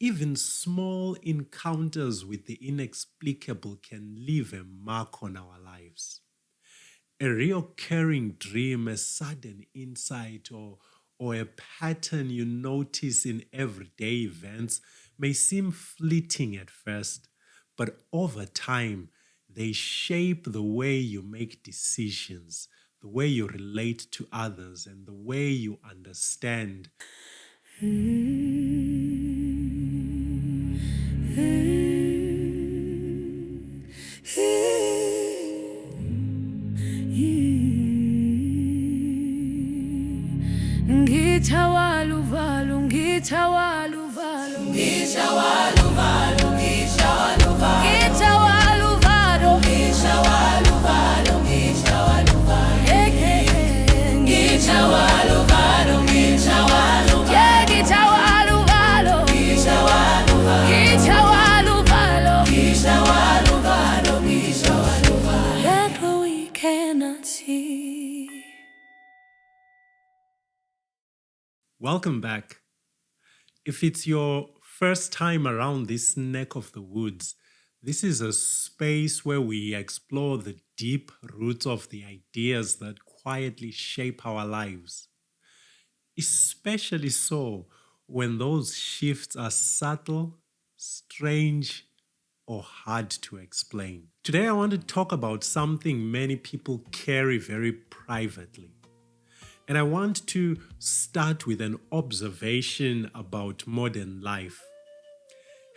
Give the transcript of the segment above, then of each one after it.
Even small encounters with the inexplicable can leave a mark on our lives. A recurring dream, a sudden insight, or a pattern you notice in everyday events may seem fleeting at first, but over time, they shape the way you make decisions, the way you relate to others, and the way you understand. Welcome back. If it's your first time around this neck of the woods, this is a space where we explore the deep roots of the ideas that quietly shape our lives. Especially so when those shifts are subtle, strange, or hard to explain. Today, I want to talk about something many people carry very privately. And I want to start with an observation about modern life.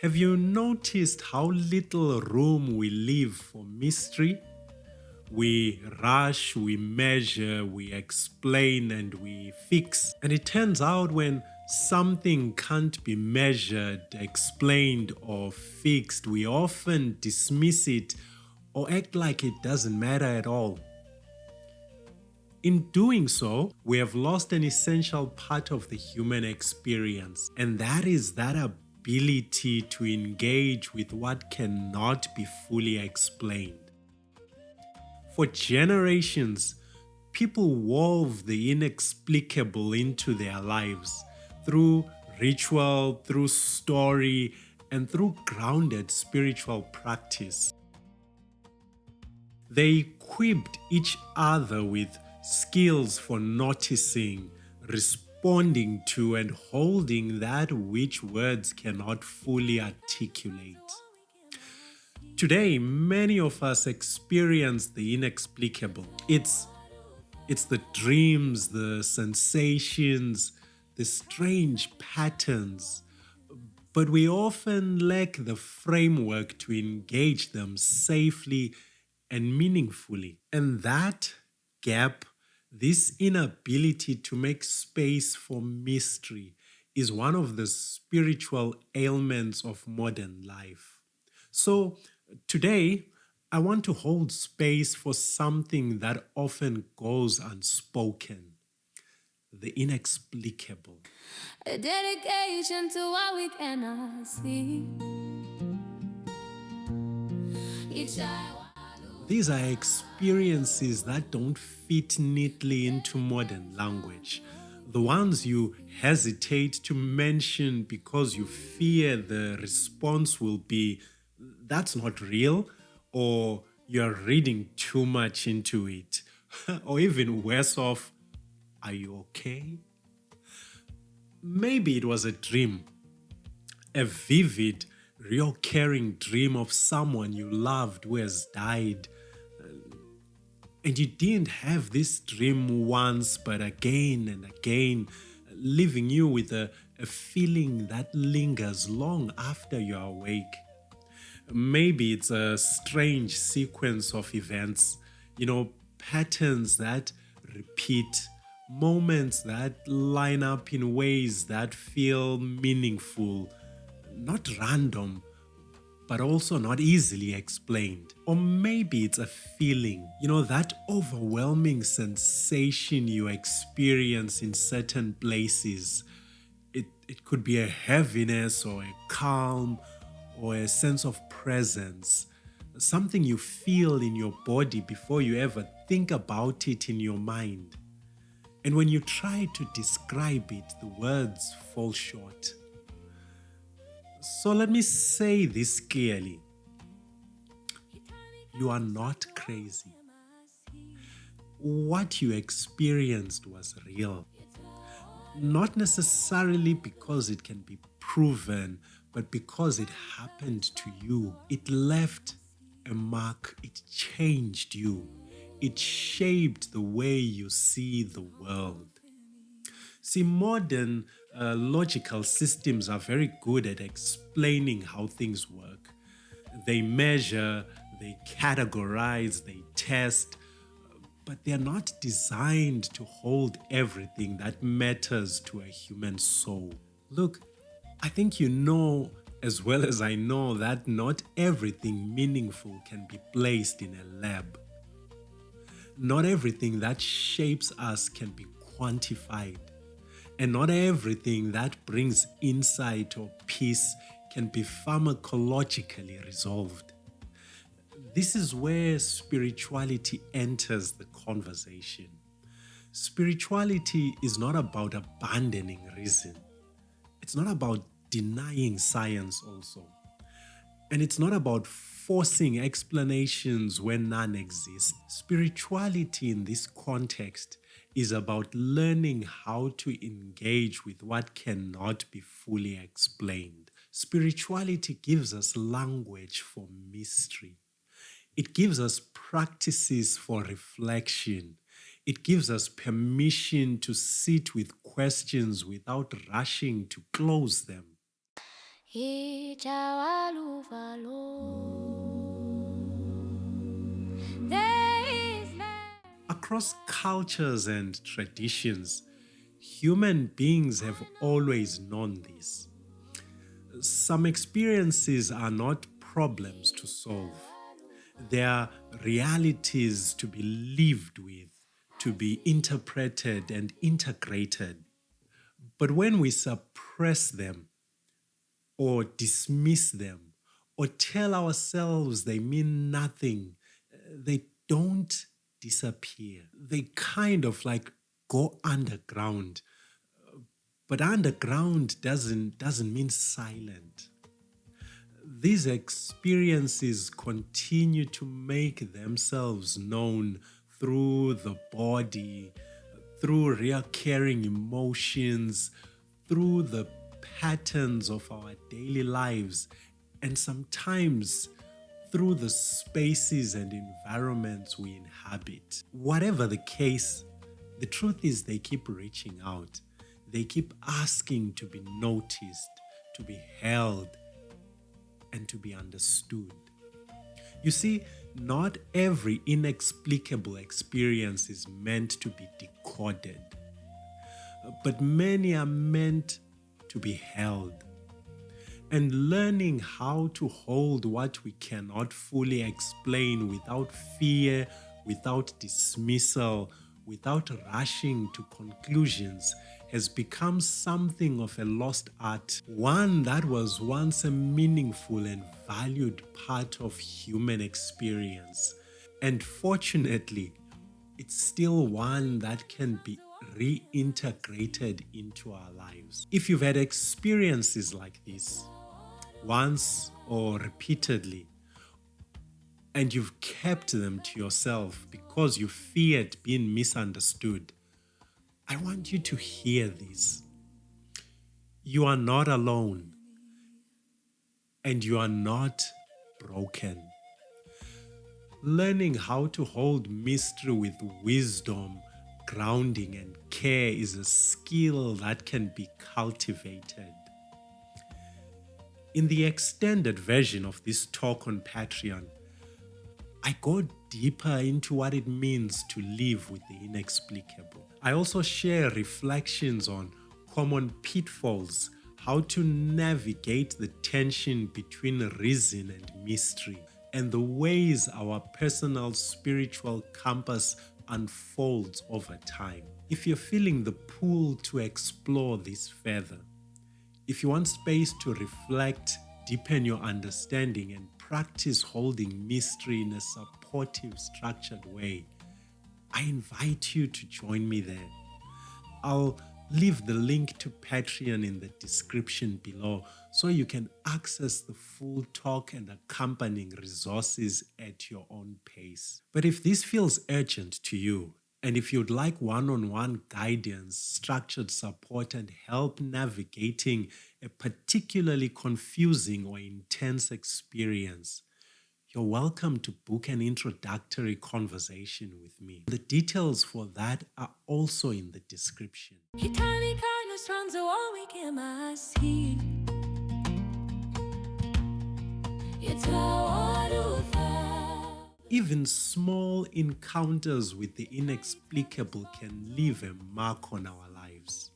Have you noticed how little room we leave for mystery? We rush, we measure, we explain, and we fix. And it turns out when something can't be measured, explained, or fixed, we often dismiss it or act like it doesn't matter at all. In doing so, we have lost an essential part of the human experience, and that is that ability to engage with what cannot be fully explained. For generations, people wove the inexplicable into their lives through ritual, through story, and through grounded spiritual practice. They equipped each other with skills for noticing, responding to, and holding that which words cannot fully articulate. Today, many of us experience the inexplicable. It's the dreams, the sensations, the strange patterns, but we often lack the framework to engage them safely and meaningfully. And that gap, this inability to make space for mystery, is one of the spiritual ailments of modern life. So, today, I want to hold space for something that often goes unspoken: the inexplicable. A dedication to what we cannot see. These are experiences that don't fit neatly into modern language. The ones you hesitate to mention because you fear the response will be, "That's not real," or "You're reading too much into it," or even worse off, "Are you okay?" Maybe it was a dream, a vivid, recurring dream of someone you loved who has died. And you didn't have this dream once, but again and again, leaving you with a feeling that lingers long after you're awake. Maybe it's a strange sequence of events, patterns that repeat, moments that line up in ways that feel meaningful, not random, but also not easily explained. Or maybe it's a feeling, that overwhelming sensation you experience in certain places. It could be a heaviness or a calm or a sense of presence, something you feel in your body before you ever think about it in your mind. And when you try to describe it, the words fall short. So let me say this clearly: you are not crazy. What you experienced was real. Not necessarily because it can be proven, but because it happened to you. It left a mark, it changed you, it shaped the way you see the world. See, modern logical systems are very good at explaining how things work. They measure, they categorize, they test, but they're not designed to hold everything that matters to a human soul. Look, I think you know as well as I know that not everything meaningful can be placed in a lab. Not everything that shapes us can be quantified. And not everything that brings insight or peace can be pharmacologically resolved. This is where spirituality enters the conversation. Spirituality is not about abandoning reason. It's not about denying science also. And it's not about forcing explanations where none exist. Spirituality in this context is about learning how to engage with what cannot be fully explained. Spirituality gives us language for mystery. It gives us practices for reflection. It gives us permission to sit with questions without rushing to close them. Across cultures and traditions, human beings have always known this. Some experiences are not problems to solve. They are realities to be lived with, to be interpreted and integrated. But when we suppress them, or dismiss them, or tell ourselves they mean nothing, they don't disappear. They kind of like go underground. But underground doesn't mean silent. These experiences continue to make themselves known through the body, through recurring emotions, through the patterns of our daily lives, and sometimes through the spaces and environments we inhabit. Whatever the case, the truth is they keep reaching out. They keep asking to be noticed, to be held, and to be understood. You see, not every inexplicable experience is meant to be decoded, but many are meant to be held. And learning how to hold what we cannot fully explain without fear, without dismissal, without rushing to conclusions has become something of a lost art, one that was once a meaningful and valued part of human experience. And fortunately, it's still one that can be reintegrated into our lives. If you've had experiences like this, once or repeatedly, and you've kept them to yourself because you feared being misunderstood, I want you to hear this. You are not alone, and you are not broken. Learning how to hold mystery with wisdom, grounding, and care is a skill that can be cultivated. In the extended version of this talk on Patreon, I go deeper into what it means to live with the inexplicable. I also share reflections on common pitfalls, how to navigate the tension between reason and mystery, and the ways our personal spiritual compass unfolds over time. If you're feeling the pull to explore this further, if you want space to reflect, deepen your understanding, and practice holding mystery in a supportive, structured way, I invite you to join me there. I'll leave the link to Patreon in the description below so you can access the full talk and accompanying resources at your own pace. But if this feels urgent to you, and if you'd like one-on-one guidance, structured support, and help navigating a particularly confusing or intense experience, you're welcome to book an introductory conversation with me. The details for that are also in the description. Even small encounters with the inexplicable can leave a mark on our lives.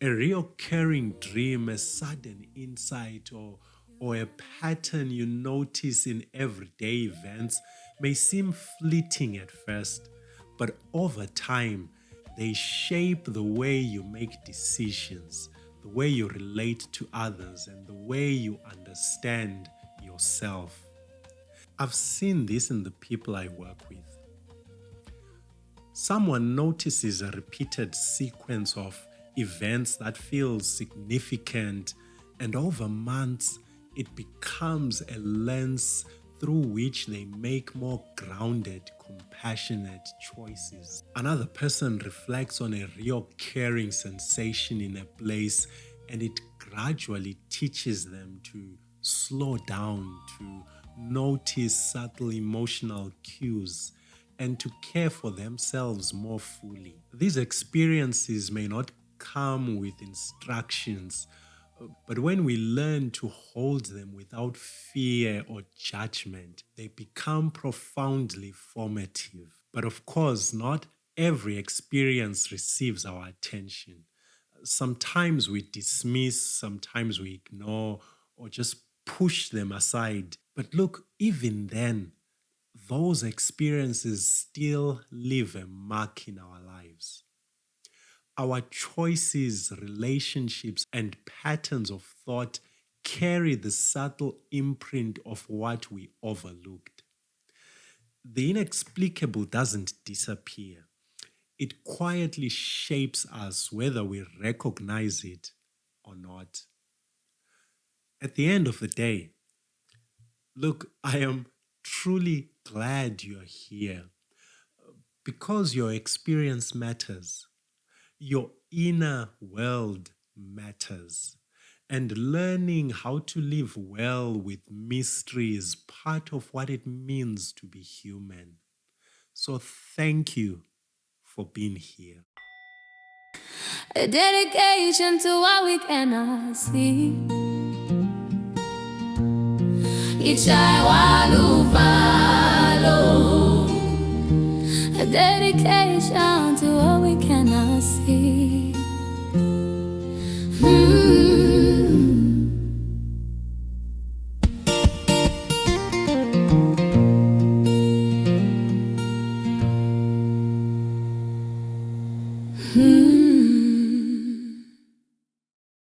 A recurring dream, a sudden insight, or a pattern you notice in everyday events may seem fleeting at first, but over time, they shape the way you make decisions, the way you relate to others, and the way you understand yourself. I've seen this in the people I work with. Someone notices a repeated sequence of events that feels significant, and over months, it becomes a lens through which they make more grounded, compassionate choices. Another person reflects on a recurring sensation in a place, and it gradually teaches them to slow down, to notice subtle emotional cues, and to care for themselves more fully. These experiences may not come with instructions, but when we learn to hold them without fear or judgment, they become profoundly formative. But of course, not every experience receives our attention. Sometimes we dismiss, sometimes we ignore, or just push them aside. But look, even then, those experiences still leave a mark in our lives. Our choices, relationships, and patterns of thought carry the subtle imprint of what we overlooked. The inexplicable doesn't disappear. It quietly shapes us whether we recognize it or not. At the end of the day, look, I am truly glad you're here because your experience matters. Your inner world matters. And learning how to live well with mystery is part of what it means to be human. So thank you for being here. A dedication to what we cannot see. Each I want to follow. A dedication to what we cannot see. Hmm.